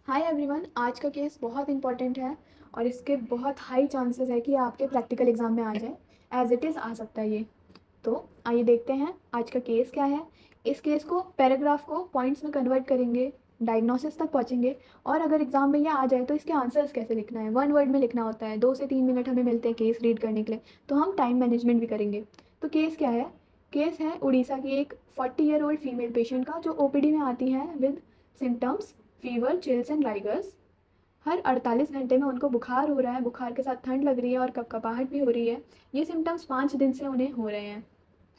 Hi everyone, आज का case बहुत इंपॉर्टेंट है और इसके बहुत हाई चांसेस है कि आपके प्रैक्टिकल एग्जाम में आ जाए। एज इट इज़ आ सकता है ये। तो आइए देखते हैं आज का केस क्या है। इस केस को पैराग्राफ को पॉइंट्स में कन्वर्ट करेंगे, डायग्नोसिस तक पहुंचेंगे और अगर एग्जाम में ये आ जाए तो इसके आंसर्स कैसे लिखना है, वन वर्ड में लिखना होता है। 2 से 3 मिनट हमें मिलते हैं केस रीड करने के लिए, तो हम टाइम मैनेजमेंट भी करेंगे। तो केस क्या है? केस है उड़ीसा की एक 40 ईयर ओल्ड फीमेल पेशेंट का, जो ओपीडी में आती है with symptoms fever, chills and rigors. हर 48 घंटे में उनको बुखार हो रहा है, बुखार के साथ ठंड लग रही है और कपकपाहट भी हो रही है। ये सिम्टम्स 5 दिन से उन्हें हो रहे हैं।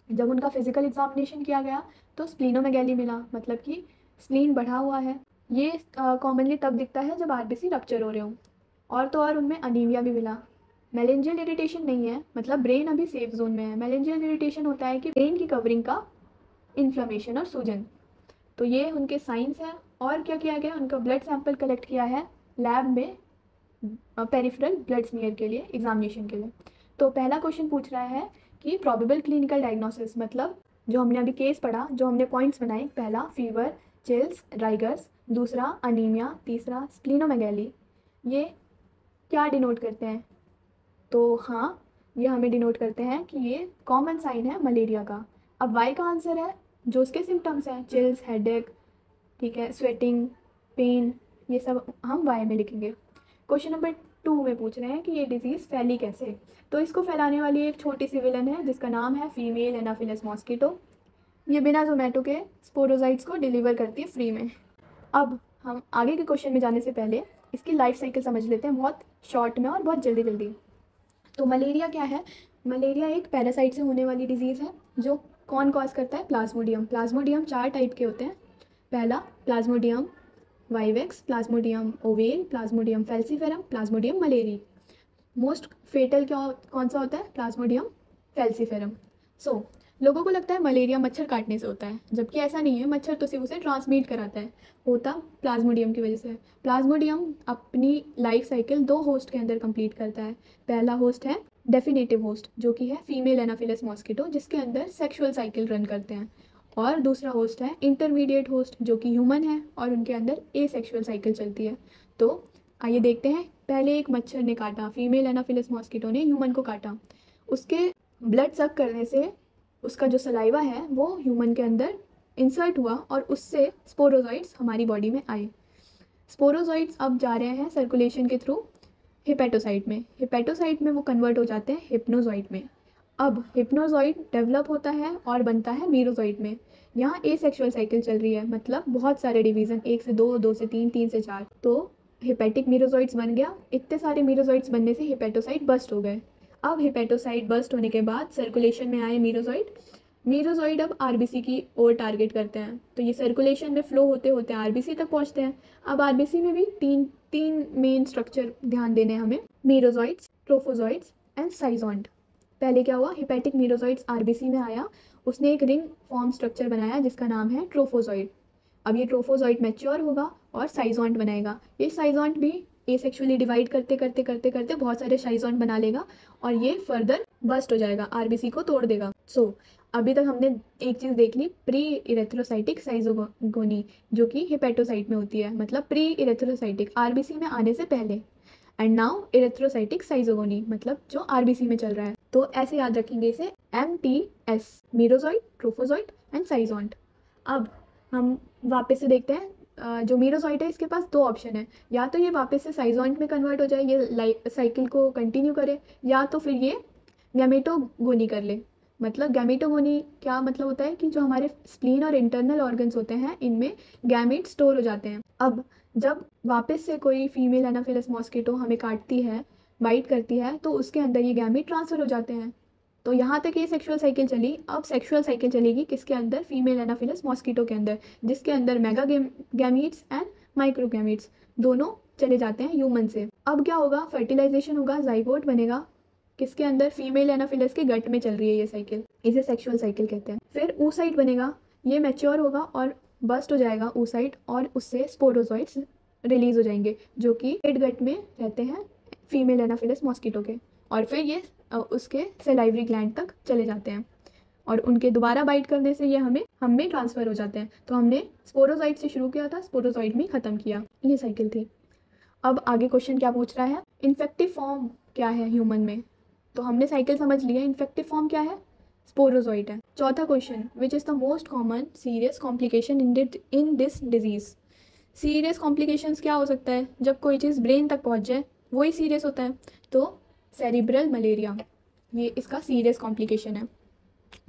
जब उनका फिजिकल एग्जामिनेशन किया गया तो स्प्लीनोमेगैली मिला, मतलब कि स्प्लीन बढ़ा हुआ है। ये कॉमनली तब दिखता है जब आरबीसी रप्चर हो रहे हों। और तो और उनमें अनीमिया भी मिला। मेलेंजियल इरिटेशन नहीं है, मतलब ब्रेन अभी सेफ जोन में है। मेलेंजियल इरिटेशन होता है कि ब्रेन की कवरिंग का इन्फ्लेमेशन और सूजन। तो ये उनके साइंस हैं। और क्या किया गया, उनका ब्लड सैंपल कलेक्ट किया है लैब में पेरिफेरल ब्लड स्मीयर के लिए, एग्जामिनेशन के लिए। तो पहला क्वेश्चन पूछ रहा है कि प्रोबेबल क्लिनिकल डायग्नोसिस, मतलब जो हमने अभी केस पढ़ा, जो हमने पॉइंट्स बनाए, पहला फीवर, चिल्स, राइगर्स, दूसरा अनीमिया, तीसरा स्प्लीनोमेगैली, ये क्या डिनोट करते हैं? तो हाँ, ये हमें डिनोट करते हैं कि ये कॉमन साइन है मलेरिया का। अब वाई का आंसर है जो उसके सिम्टम्स हैं, चिल्स, हेडेक, ठीक है, स्वेटिंग, पेन, ये सब हम वाई में लिखेंगे। क्वेश्चन नंबर 2 में पूछ रहे हैं कि ये डिजीज़ फैली कैसे। तो इसको फैलाने वाली एक छोटी सी विलन है जिसका नाम है फीमेल एनाफिलस मॉस्किटो। ये बिना जोमेटो के स्पोरोजाइट्स को डिलीवर करती है फ्री में। अब हम आगे के क्वेश्चन में जाने से पहले इसकी लाइफ साइकिल समझ लेते हैं, बहुत शॉर्ट में और बहुत जल्दी जल्दी। तो मलेरिया क्या है? मलेरिया एक पैरासाइट से होने वाली डिजीज़ है जो कौन कॉज करता है? प्लाज्मोडियम। प्लाज्मोडियम 4 टाइप के होते हैं। पहला plasmodium vivax, plasmodium ovale, plasmodium falciparum, plasmodium malariae. Most fatal क्या कौन सा होता है? Plasmodium falciparum. सो लोगों को लगता है मलेरिया मच्छर काटने से होता है, जबकि ऐसा नहीं है। मच्छर तो सिर्फ उसे ट्रांसमिट कराता है, होता प्लाज्मोडियम की वजह से। प्लाज्मोडियम अपनी लाइफ साइकिल 2 होस्ट के अंदर कंप्लीट करता है। पहला होस्ट है डेफिनेटिव होस्ट, जो कि है फीमेल एनाफिलस मॉस्किटो, जिसके अंदर सेक्सुअल साइकिल रन करते हैं। और दूसरा होस्ट है इंटरमीडिएट होस्ट, जो कि ह्यूमन है और उनके अंदर ए सेक्शुअल साइकिल चलती है। तो आइए देखते हैं। पहले एक मच्छर ने काटा, फीमेल एनाफिलस मॉस्किटो ने ह्यूमन को काटा। उसके ब्लड सक करने से उसका जो सलाइवा है वो ह्यूमन के अंदर इंसर्ट हुआ और उससे स्पोरोजॉइट्स हमारी बॉडी में आए। स्पोरोजॉइट्स अब जा रहे हैं सर्कुलेशन के थ्रू हिपेटोसाइट में। हिपेटोसाइट में वो कन्वर्ट हो जाते हैं हिप्नोजॉइट में। अब हिप्नोजॉइट डेवलप होता है और बनता है मीरोजॉइट में। यहाँ ए सेक्शुअल साइकिल चल रही है, मतलब बहुत सारे डिवीजन, 1 से 2, 2 से 3, 3 से 4। तो हिपेटिक मीरोजॉइट्स बन गया। इतने सारे मीरोजॉइट्स बनने से हिपेटोसाइट बस्ट हो गए। अब हिपेटोसाइट बस्ट होने के बाद सर्कुलेशन में आए मीरोजॉइट। मीरोजॉइड अब आरबीसी की ओर टारगेट करते हैं, तो ये सर्कुलेशन में फ्लो होते होते आरबीसी तक पहुंचते हैं। अब आरबीसी में भी तीन तीन मेन स्ट्रक्चर ध्यान देने हैं हमें, मीरोजॉइड्स, ट्रोफोजॉइड्स एंड साइजॉन्ट। पहले क्या हुआ, हिपेटिक मीरोजॉइड्स आरबीसी में आया, उसने एक रिंग फॉर्म स्ट्रक्चर बनाया जिसका नाम है ट्रोफोजॉइड। अब ये ट्रोफोजॉइड मैच्योर होगा और साइजॉन्ट बनाएगा। ये साइजॉन्ट भी एसेक्सुअली डिवाइड करते करते करते करते बहुत सारे साइजॉन्ट बना लेगा और ये फर्दर बस्ट हो जाएगा, आरबीसी को तोड़ देगा। सो अभी तक हमने एक चीज़ देख ली, प्री इरेथ्रोसाइटिक साइजोगोनी, जो कि हिपेटोसाइट में होती है, मतलब प्री इरेथ्रोसाइटिक आरबीसी में आने से पहले। एंड नाउ इरेथ्रोसाइटिक साइजोगोनी, मतलब जो आरबीसी में चल रहा है। तो ऐसे याद रखेंगे इसे, MTS, मीरोजॉइड, ट्रोफोजॉइड एंड साइजॉन्ट। अब हम वापस से देखते हैं, जो मीरोजॉइट है इसके पास 2 ऑप्शन है, या तो ये वापस से साइजॉन्ट में कन्वर्ट हो जाए, ये साइकिल को कंटिन्यू करे, या तो फिर ये गैमेटोगोनी कर ले। मतलब गैमेटोगोनी क्या मतलब होता है कि जो हमारे स्प्लीन और इंटरनल ऑर्गन्स होते हैं इनमें गैमेट स्टोर हो जाते हैं। अब जब वापस से कोई फीमेल एनाफिलस मॉस्किटो हमें काटती है, बाइट करती है, तो उसके अंदर ये गैमेट ट्रांसफर हो जाते हैं। तो यहाँ तक ये सेक्सुअल साइकिल चली। अब सेक्सुअल साइकिल चलेगी किसके अंदर? फीमेल एनाफिलस मॉस्किटो के अंदर, जिसके अंदर mega gametes and micro gametes दोनों चले जाते हैं ह्यूमन से। अब क्या होगा, फर्टिलाइजेशन होगा, जाइगोट बनेगा। किसके अंदर? फीमेल एनाफिलस के गट में चल रही है ये साइकिल, इसे सेक्सुअल साइकिल कहते हैं। फिर oocyte बनेगा, ये मैच्योर होगा और बस्ट हो जाएगा oocyte, और उससे स्पोरोजॉइट्स रिलीज हो जाएंगे जो कि पेट गट में रहते हैं फीमेल एनाफिलस मॉस्किटो के, और फिर ये उसके सेलाइवरी ग्लैंड तक चले जाते हैं। और उनके दोबारा बाइट करने से ये हम में ट्रांसफ़र हो जाते हैं। तो हमने स्पोरोजोइट से शुरू किया था, स्पोरोजोइट में ख़त्म किया, ये साइकिल थी। अब आगे क्वेश्चन क्या पूछ रहा है, इन्फेक्टिव फॉर्म क्या है ह्यूमन में। तो हमने साइकिल समझ लिया, इन्फेक्टिव फॉर्म क्या है, स्पोरोजोइट है। चौथा question, which is the most common serious complication in this disease. Serious complications क्या हो सकता है, जब कोई चीज़ ब्रेन तक पहुंच जाए वही सीरियस होता है। तो सेरिब्रल मलेरिया, ये इसका सीरियस कॉम्प्लिकेशन है,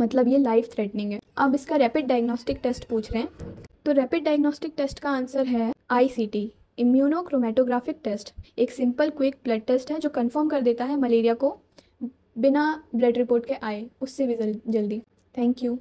मतलब ये लाइफ थ्रेटनिंग है। अब इसका रैपिड डायग्नोस्टिक टेस्ट पूछ रहे हैं। तो रैपिड डायग्नोस्टिक टेस्ट का आंसर है ICT, इम्यूनोक्रोमेटोग्राफिक टेस्ट। एक सिंपल क्विक ब्लड टेस्ट है जो कंफर्म कर देता है मलेरिया को बिना ब्लड रिपोर्ट के आए, उससे भी जल्दी। Thank you.